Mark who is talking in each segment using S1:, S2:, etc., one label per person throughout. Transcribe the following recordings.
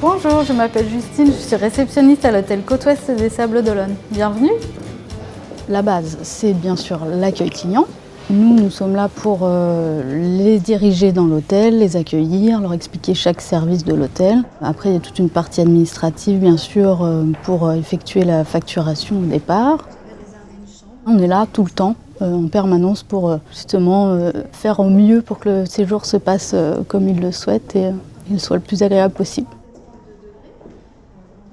S1: Bonjour, je m'appelle Justine, je suis réceptionniste à l'hôtel Côte-Ouest des Sables d'Olonne. Bienvenue. La base, c'est bien sûr l'accueil client. Nous sommes là pour les diriger dans l'hôtel, les accueillir, leur expliquer chaque service de l'hôtel. Après, il y a toute une partie administrative, bien sûr, pour effectuer la facturation au départ. On est là tout le temps, en permanence, pour justement faire au mieux pour que le séjour se passe comme ils le souhaitent et il soit le plus agréable possible.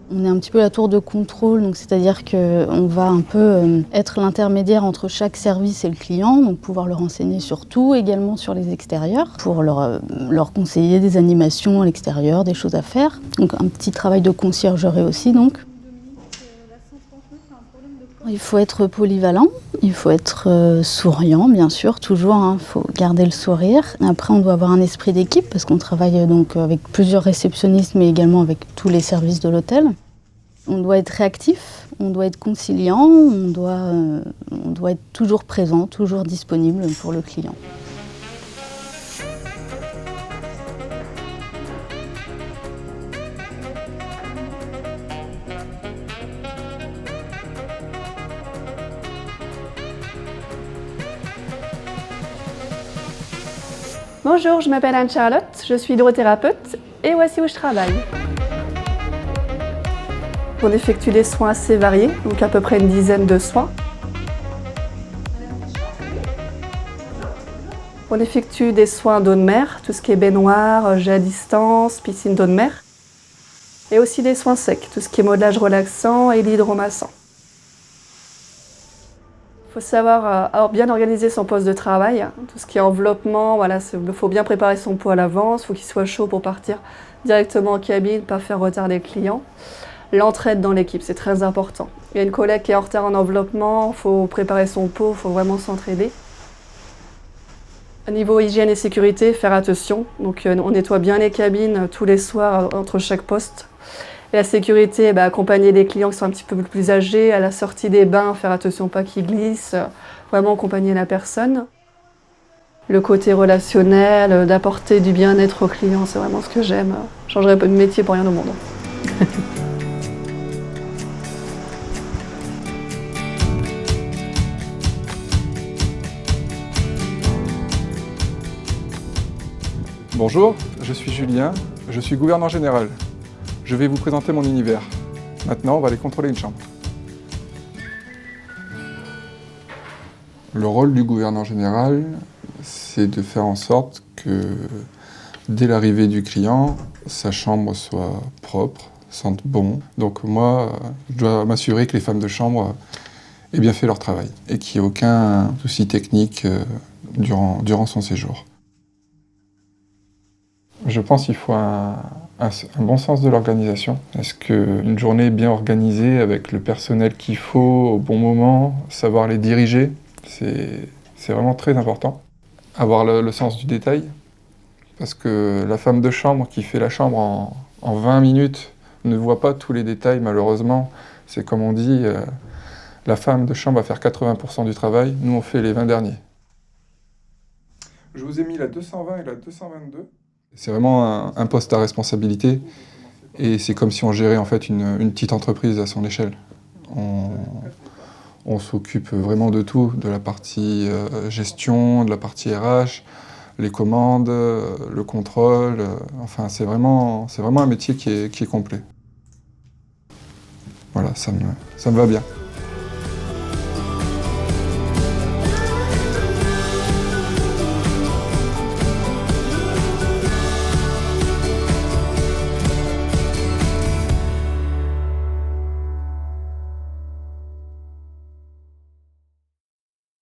S1: On est un petit peu la tour de contrôle, donc c'est-à-dire qu'on va un peu être l'intermédiaire entre chaque service et le client, donc pouvoir le renseigner sur tout, également sur les extérieurs, pour leur conseiller des animations à l'extérieur, des choses à faire. Donc un petit travail de conciergerie aussi donc. Il faut être polyvalent, il faut être souriant bien sûr, toujours, il faut garder le sourire. Après on doit avoir un esprit d'équipe parce qu'on travaille donc avec plusieurs réceptionnistes mais également avec tous les services de l'hôtel. On doit être réactif, on doit être conciliant, on doit être toujours présent, toujours disponible pour le client.
S2: Bonjour, je m'appelle Anne-Charlotte, je suis hydrothérapeute et voici où je travaille. On effectue des soins assez variés, donc à peu près une dizaine de soins. On effectue des soins d'eau de mer, tout ce qui est baignoire, jet à distance, piscine d'eau de mer. Et aussi des soins secs, tout ce qui est modelage relaxant et l'hydromassant. Il faut savoir bien organiser son poste de travail, tout ce qui est enveloppement, voilà, il faut bien préparer son pot à l'avance, il faut qu'il soit chaud pour partir directement en cabine, pas faire retarder les clients. L'entraide dans l'équipe, c'est très important. Il y a une collègue qui est en retard en enveloppement, il faut préparer son pot, il faut vraiment s'entraider. Au niveau hygiène et sécurité, faire attention. Donc, on nettoie bien les cabines tous les soirs entre chaque poste. Et la sécurité, accompagner les clients qui sont un petit peu plus âgés, à la sortie des bains, faire attention pas qu'ils glissent, vraiment accompagner la personne. Le côté relationnel, d'apporter du bien-être aux clients, c'est vraiment ce que j'aime. Je changerais pas de métier pour rien au monde.
S3: Bonjour, je suis Julien, je suis gouverneur général. Je vais vous présenter mon univers. Maintenant, on va aller contrôler une chambre. Le rôle du gouverneur général, c'est de faire en sorte que, dès l'arrivée du client, sa chambre soit propre, sente bon. Donc moi, je dois m'assurer que les femmes de chambre aient bien fait leur travail et qu'il n'y ait aucun souci technique durant son séjour. Je pense qu'il faut un bon sens de l'organisation. Est-ce qu'une journée bien organisée, avec le personnel qu'il faut au bon moment, savoir les diriger, c'est vraiment très important. Avoir le sens du détail, parce que la femme de chambre qui fait la chambre en 20 minutes ne voit pas tous les détails, malheureusement. C'est comme on dit, la femme de chambre va faire 80% du travail, nous on fait les 20 derniers. Je vous ai mis la 220 et la 222. C'est vraiment un poste à responsabilité et c'est comme si on gérait en fait une petite entreprise à son échelle. On s'occupe vraiment de tout, de la partie gestion, de la partie RH, les commandes, le contrôle. Enfin, c'est vraiment un métier qui est complet. Voilà, ça me va bien.